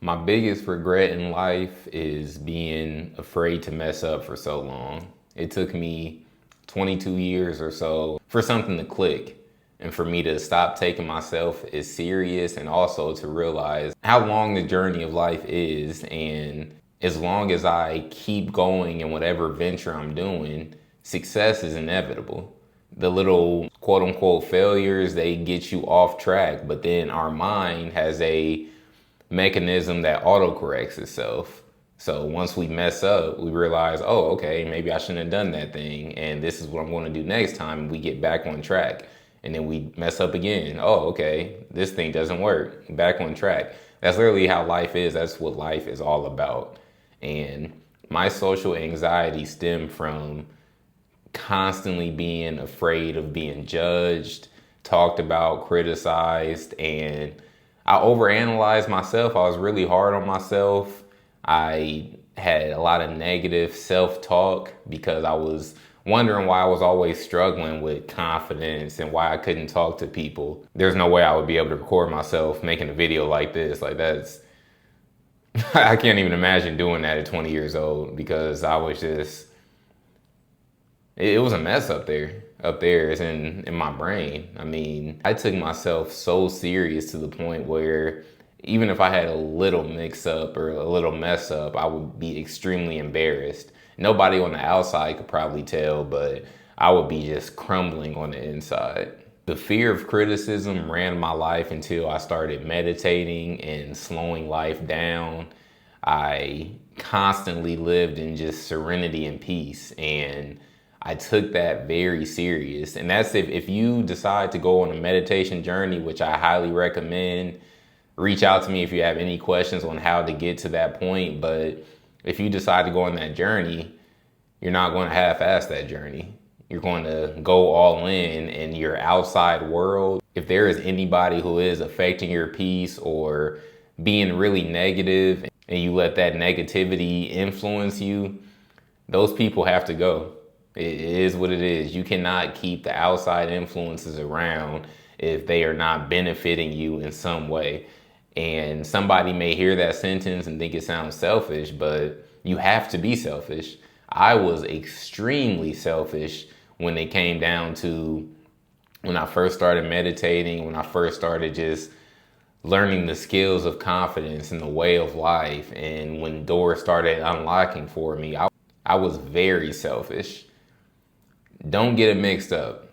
My biggest regret in life is being afraid to mess up for so long. It took me 22 years or so for something to click and for me to stop taking myself as serious and also to realize how long the journey of life is. And as long as I keep going in whatever venture I'm doing, success is inevitable. The little quote unquote failures, they get you off track, but then our mind has a mechanism that autocorrects itself. So once we mess up, we realize, oh, okay, maybe I shouldn't have done that thing. And this is what I'm going to do next time. We get back on track. And then we mess up again. Oh, okay, this thing doesn't work. Back on track. That's literally how life is. That's what life is all about. And my social anxiety stemmed from constantly being afraid of being judged, talked about, criticized, and I overanalyzed myself. I was really hard on myself. I had a lot of negative self-talk because I was wondering why I was always struggling with confidence and why I couldn't talk to people. There's no way I would be able to record myself making a video like this. Like that's, I can't even imagine doing that at 20 years old because I was just, it was a mess up there. Up there is in my brain. I mean, I took myself so serious to the point where even if I had a little mix up or a little mess up, I would be extremely embarrassed. Nobody on the outside could probably tell, but I would be just crumbling on the inside. The fear of criticism ran my life until I started meditating and slowing life down. I constantly lived in just serenity and peace, and I took that very serious. And that's if you decide to go on a meditation journey, which I highly recommend, reach out to me if you have any questions on how to get to that point. But if you decide to go on that journey, you're not going to half-ass that journey. You're going to go all in your outside world. If there is anybody who is affecting your peace or being really negative and you let that negativity influence you, those people have to go. It is what it is. You cannot keep the outside influences around if they are not benefiting you in some way. And somebody may hear that sentence and think it sounds selfish, but you have to be selfish. I was extremely selfish when it came down to when I first started meditating, when I first started just learning the skills of confidence and the way of life. And when doors started unlocking for me, I was very selfish. Don't get it mixed up.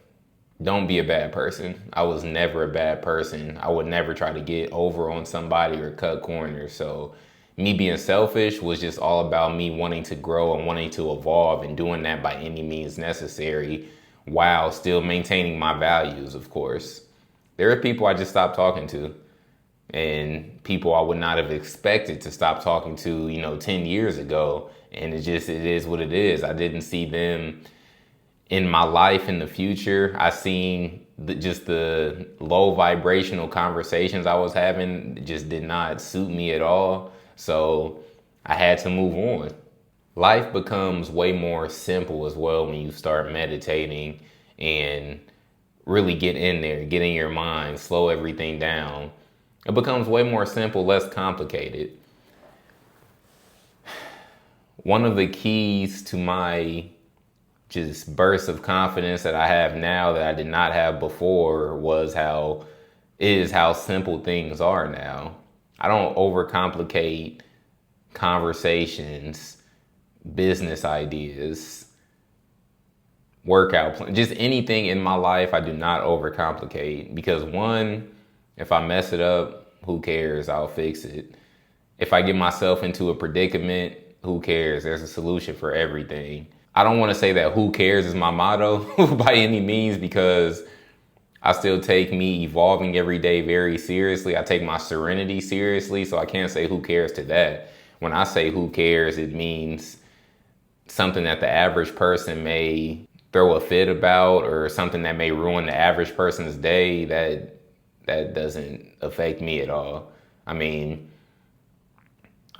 Don't be a bad person. I was never a bad person. I would never try to get over on somebody or cut corners. So me being selfish was just all about me wanting to grow and wanting to evolve and doing that by any means necessary while still maintaining my values, of course. There are people I just stopped talking to and people I would not have expected to stop talking to, 10 years ago. And it is what it is. I didn't see them in my life in the future. I seen the low vibrational conversations I was having just did not suit me at all. So I had to move on. Life becomes way more simple as well when you start meditating and really get in there, get in your mind, slow everything down. It becomes way more simple, less complicated. One of the keys to my just bursts of confidence that I have now that I did not have before was how simple things are now. I don't overcomplicate conversations, business ideas, workout plans, just anything in my life I do not overcomplicate because one, if I mess it up, who cares? I'll fix it. If I get myself into a predicament, who cares? There's a solution for everything. I don't want to say that who cares is my motto by any means because I still take me evolving every day very seriously. I take my serenity seriously, so I can't say who cares to that. When I say who cares, it means something that the average person may throw a fit about or something that may ruin the average person's day. That doesn't affect me at all. I mean,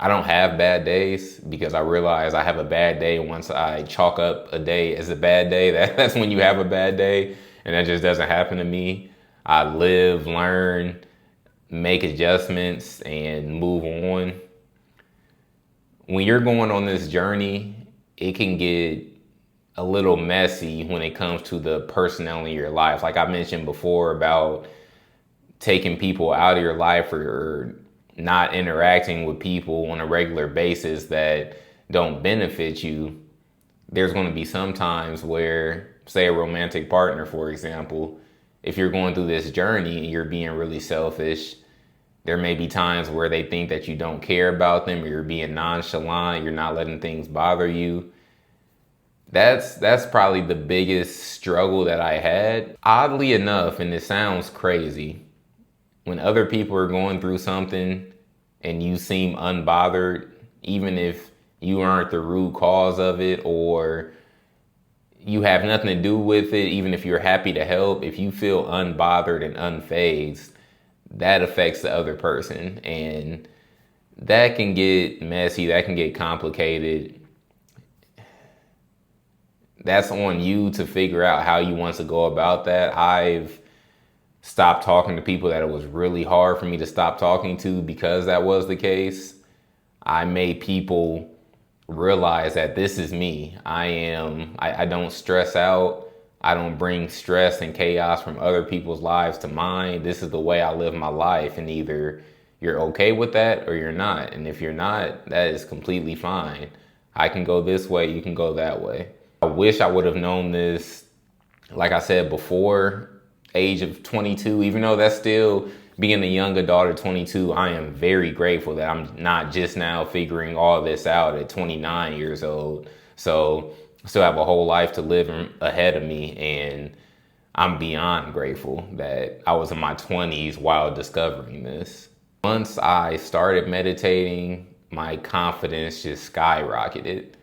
I don't have bad days because I realize I have a bad day once I chalk up a day as a bad day. That's when you have a bad day, and that just doesn't happen to me. I live, learn, make adjustments and move on. When you're going on this journey, it can get a little messy when it comes to the personnel in your life. Like I mentioned before about taking people out of your life or not interacting with people on a regular basis that don't benefit you. There's going to be some times where, say a romantic partner, for example, if you're going through this journey and you're being really selfish, there may be times where they think that you don't care about them, or you're being nonchalant, you're not letting things bother you. That's probably the biggest struggle that I had. Oddly enough, and it sounds crazy, when other people are going through something and you seem unbothered, even if you aren't the root cause of it or you have nothing to do with it, even if you're happy to help, if you feel unbothered and unfazed, that affects the other person. And that can get messy, that can get complicated. That's on you to figure out how you want to go about that. I've stopped talking to people that it was really hard for me to stop talking to because that was the case. I made people realize that this is me. I don't stress out. I don't bring stress and chaos from other people's lives to mine. This is the way I live my life, and either you're okay with that or you're not. And if you're not, that is completely fine. I can go this way, you can go that way. I wish I would have known this, like I said before, age of 22, even though that's still being a young adult at 22, I am very grateful that I'm not just now figuring all this out at 29 years old. So I still have a whole life to live ahead of me, and I'm beyond grateful that I was in my 20s while discovering this. Once I started meditating, my confidence just skyrocketed,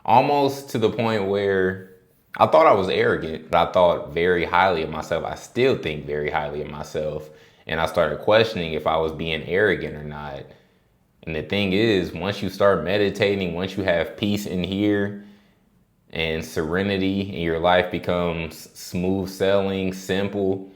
almost to the point where I thought I was arrogant, but I thought very highly of myself. I still think very highly of myself. And I started questioning if I was being arrogant or not. And the thing is, once you start meditating, once you have peace in here and serenity, and your life becomes smooth sailing, simple,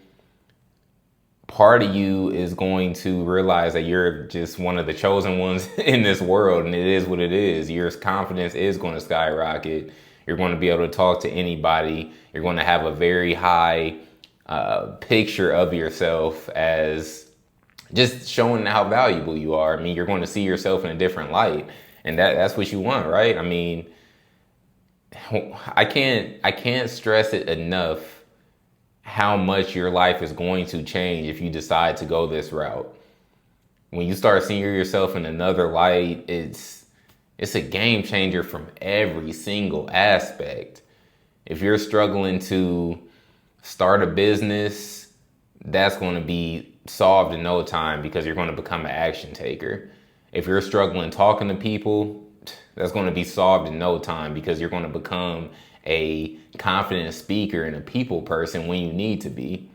part of you is going to realize that you're just one of the chosen ones in this world, and it is what it is. Your confidence is going to skyrocket. You're going to be able to talk to anybody. You're going to have a very high picture of yourself as just showing how valuable you are. I mean, you're going to see yourself in a different light, and that's what you want, right? I mean, I can't stress it enough how much your life is going to change if you decide to go this route. When you start seeing yourself in another light, it's a game changer from every single aspect. If you're struggling to start a business, that's going to be solved in no time because you're going to become an action taker. If you're struggling talking to people, that's going to be solved in no time because you're going to become a confident speaker and a people person when you need to be.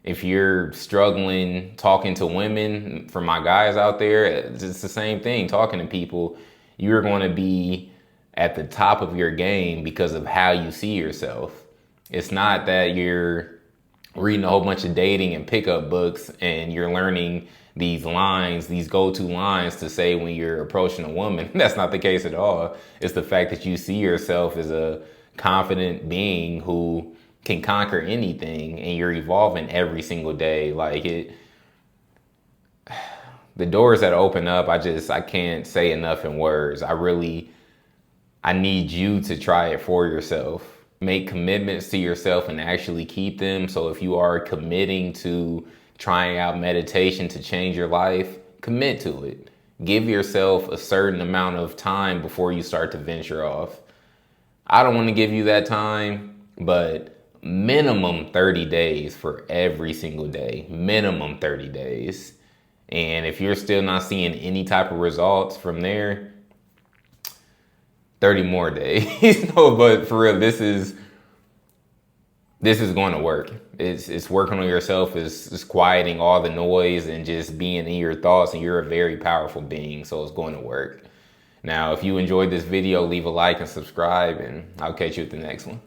If you're struggling talking to women, for my guys out there, it's the same thing. Talking to people, you're going to be at the top of your game because of how you see yourself. It's not that you're reading a whole bunch of dating and pickup books and you're learning these lines, these go-to lines to say when you're approaching a woman. That's not the case at all. It's the fact that you see yourself as a confident being who can conquer anything, and you're evolving every single day. The doors that open up, I can't say enough in words. I need you to try it for yourself. Make commitments to yourself and actually keep them. So if you are committing to trying out meditation to change your life, commit to it. Give yourself a certain amount of time before you start to venture off. I don't want to give you that time, but minimum 30 days for every single day. Minimum 30 days. And if you're still not seeing any type of results from there, 30 more days. No, but for real, this is going to work. It's working on yourself. It's quieting all the noise and just being in your thoughts, and you're a very powerful being, so it's going to work. Now, if you enjoyed this video, leave a like and subscribe, and I'll catch you at the next one.